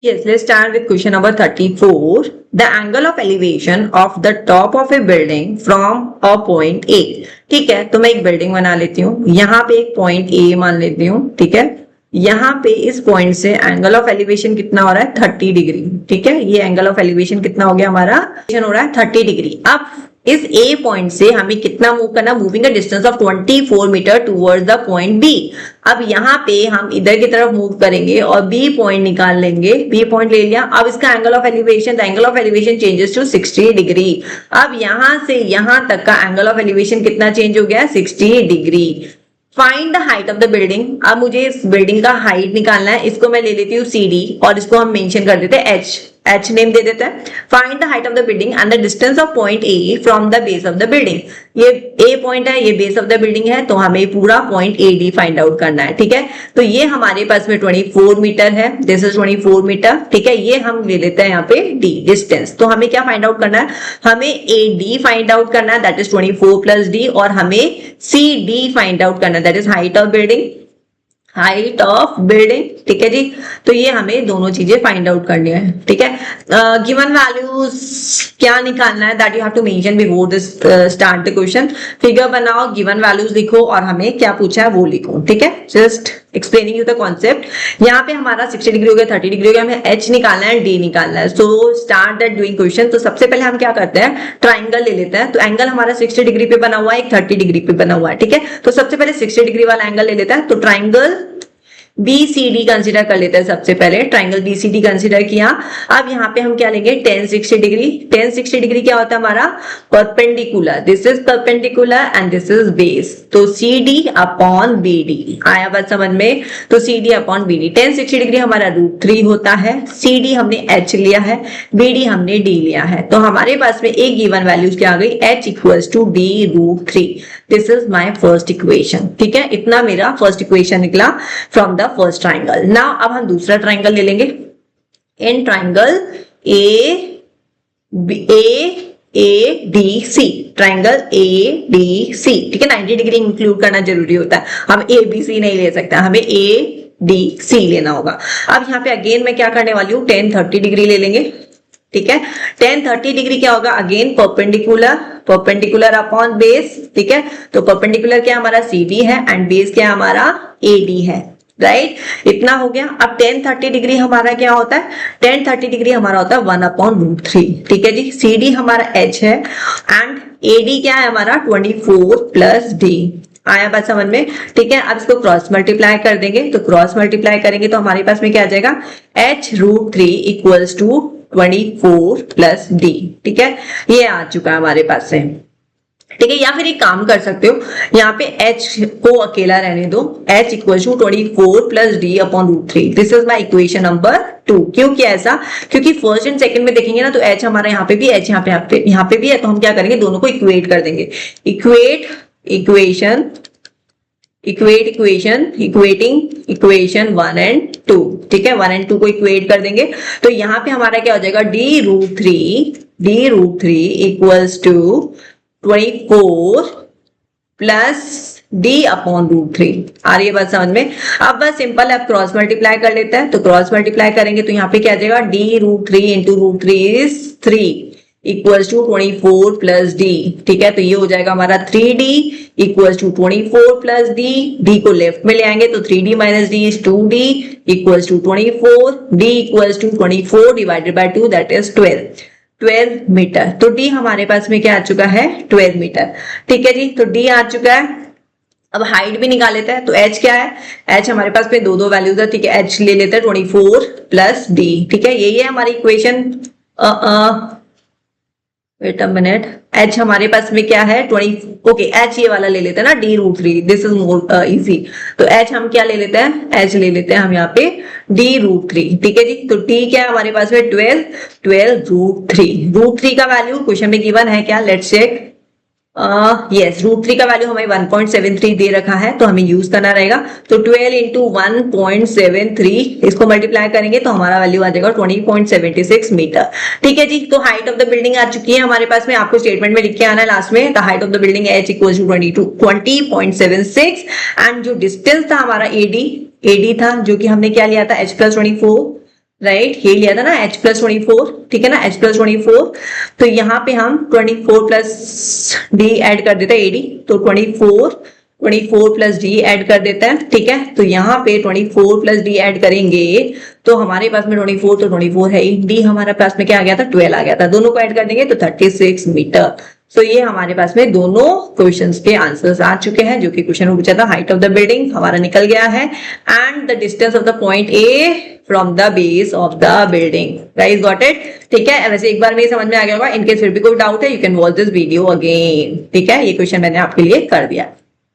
Yes, let's start with question number 34. The angle of elevation of the top of a building from a point A. ठीक है, तो मैं एक building बना लेती हूँ, यहाँ पे एक पॉइंट A मान लेती हूँ, ठीक है। यहाँ पे इस पॉइंट से एंगल ऑफ एलिवेशन कितना हो रहा है 30 डिग्री, ठीक है। ये एंगल ऑफ एलिवेशन कितना हो गया हमारा, हो रहा है 30 डिग्री। अब इस A पॉइंट से हमें कितना मूव करना, moving a distance of 24 metre towards the point B। अब यहाँ पे हम इधर की तरफ मूव करेंगे और B पॉइंट निकाल लेंगे, B पॉइंट ले लिया। अब इसका angle of elevation, the angle of elevation changes to 60 degree. अब यहाँ से यहाँ तक का एंगल ऑफ एलिवेशन कितना चेंज हो गया, 60 degree. Find the height of the building. अब मुझे इस बिल्डिंग का हाइट निकालना है, इसको मैं ले लेती हूँ CD और इसको हम मेंशन कर देते हैं H नेम दे देते हैं। Find the height of the building and the distance of point A from the base of the building. ये A पॉइंट है, ये बेस ऑफ द बिल्डिंग है, तो हमें पूरा पॉइंट AD फाइंड आउट करना है, ठीक है। तो ये हमारे पास में 24 मीटर है, दिस इज 24 मीटर, ठीक है। ये हम ले लेते हैं यहाँ पे D डिस्टेंस। तो हमें क्या फाइंड आउट करना है, हमें AD फाइंड आउट करना है, दैट इज 24 प्लस D, और हमें CD फाइंड आउट करना है, that is height of building, height of building, ठीक है जी। तो ये हमें दोनों चीजें फाइंड आउट करनी है, ठीक है। गिवन वैल्यूज क्या निकालना है, that you have to mention before this start the question. Figure बनाओ, गिवन वैल्यूज लिखो और हमें क्या पूछा है वो लिखो, ठीक है। Just explaining you the concept. यहाँ पे हमारा 60 डिग्री हो गया, 30 डिग्री हो गया, हमें H निकालना है, D निकालना है। So start that doing question. तो सबसे पहले हम क्या करते हैं, ट्राइंगल ले लेते हैं। तो एंगल हमारा 60 डिग्री पे बना हुआ है, एक 30 डिग्री पे बना हुआ है, ठीक है। तो सबसे पहले 60 डिग्री वाला एंगल ले लेता है। तो ट्राइंगल BCD कंसीडर कर लेते हैं। सबसे पहले ट्राइंगल BCD कंसीडर किया। अब यहाँ पे हम क्या लेंगे, 1060 डिग्री। 1060 डिग्री क्या होता है हमारा, perpendicular, this is perpendicular and this is base. तो CD अपॉन BD, आया बात समझ में। तो CD अपॉन BD, 1060 डिग्री हमारा √3 होता है। CD हमने H लिया है, BD हमने D लिया है। तो हमारे पास में एक गिवन वैल्यूज क्या आ गई, H equals to D √3। This is my first equation, ठीक है। इतना मेरा फर्स्ट इक्वेशन निकला from the first triangle. Now अब हम दूसरा ट्राइंगल ले लेंगे। In triangle ADC, triangle ADC, ठीक है। 90 डिग्री इंक्लूड करना जरूरी होता है, हम ABC नहीं ले सकते, हमें ADC लेना होगा। अब यहाँ पे अगेन मैं क्या करने वाली हूँ, 1030 डिग्री ले लेंगे, ठीक है। 1030 डिग्री क्या होगा, again perpendicular, perpendicular upon base, ठीक है। तो परपेंडिकुलर क्या हमारा CD है एंड बेस क्या हमारा AD है, राइट। इतना हो गया। अब 1030 डिग्री हमारा क्या होता है, 1030 डिग्री हमारा होता है 1/√3, ठीक है जी। CD हमारा H है एंड AD क्या है हमारा 24 प्लस D, आया बात समझ में, ठीक है। अब इसको क्रॉस मल्टीप्लाई कर देंगे। तो क्रॉस मल्टीप्लाई करेंगे तो हमारे पास में क्या आ जाएगा, H√3 equals to 24 plus D, ठीक है। ये आ चुका है हमारे पास से, ठीक है। या फिर एक काम कर सकते हो, यहाँ पे H को अकेला रहने दो, H equals to 24 plus D upon √3। This is my equation number 2। क्यों किया ऐसा, क्योंकि फर्स्ट एंड सेकंड में देखेंगे ना तो H हमारा यहाँ पे भी, H यहाँ पे भी है, तो हम क्या करेंगे, दोनों को इक्वेट कर देंगे। इक्वेटिंग इक्वेशन 1 एंड 2, ठीक है। 1 एंड 2 को इक्वेट कर देंगे। तो यहाँ पे हमारा क्या हो जाएगा, D√3 equals to 24 plus D upon √3। आ रही है बात समझ में। अब बस सिंपल है, अब क्रॉस मल्टीप्लाई कर लेते हैं। तो क्रॉस मल्टीप्लाई करेंगे तो यहाँ पे क्या आ जाएगा, D√3 into √3 is 3 equals to 24 plus D, ठीक है। तो ये हो जाएगा हमारा 3D equals to 24 plus D को लेफ्ट में ले आएंगे तो 3D minus D is 2D equals to 24, D equals to 24 divided by 2 that is 12 metre. तो D हमारे पास में क्या आ चुका है, 12 मीटर, ठीक है जी। तो D आ चुका है। अब हाइट भी निकाल लेते हैं। तो H क्या है, H हमारे पास में दो वैल्यूज है, ठीक है। H ले लेते हैं 24 प्लस D, ठीक है। यही है हमारी equation. Wait a minute, H हमारे पास में क्या है 20, ओके H ये वाला ले लेते हैं ना, D√3, this is more easy. तो H हम क्या ले लेते हैं, H ले लेते हैं हम यहाँ पे D√3, ठीक है जी। तो D क्या है हमारे पास में 12 √3 का वैल्यू क्वेश्चन में गिवन है क्या, लेट्स चेक। यस, √3 का वैल्यू हमें 1.73 दे रखा है, तो हमें यूज करना रहेगा। तो 12 इंटू 1.73 इसको मल्टीप्लाई करेंगे तो हमारा वैल्यू आ जाएगा 20.76 मीटर, ठीक है जी। तो हाइट ऑफ द बिल्डिंग आ चुकी है हमारे पास में, आपको स्टेटमेंट में लिख के आना है लास्ट में। The height of the building H equals to 20.76 and जो डिस्टेंस था हमारा AD था, जो कि हमने क्या लिया था H+24, राइट, ये लिया था ना h+24, ठीक है ना, h+24। तो यहाँ पे हम 24 प्लस डी ऐड कर देते हैं, एडी, तो 24 प्लस डी ऐड कर देते हैं, ठीक है। तो यहाँ पे 24 प्लस डी ऐड करेंगे तो हमारे पास में 24, तो 24 है, डी हमारे पास में क्या आ गया था, 12 आ गया था, दोनों को ऐड कर देंगे तो 36 मीटर। तो ये हमारे पास में दोनों क्वेश्चंस के आंसर्स आ चुके हैं। जो कि क्वेश्चन में पूछा था, हाइट ऑफ द बिल्डिंग हमारा निकल गया है, and the distance of the point A from the base of the building. Guys got it, ठीक है। वैसे एक बार में समझ में आ गया होगा। इनकेस फिर भी कोई डाउट है, you can watch this video again, ठीक है। ये क्वेश्चन मैंने आपके लिए कर दिया।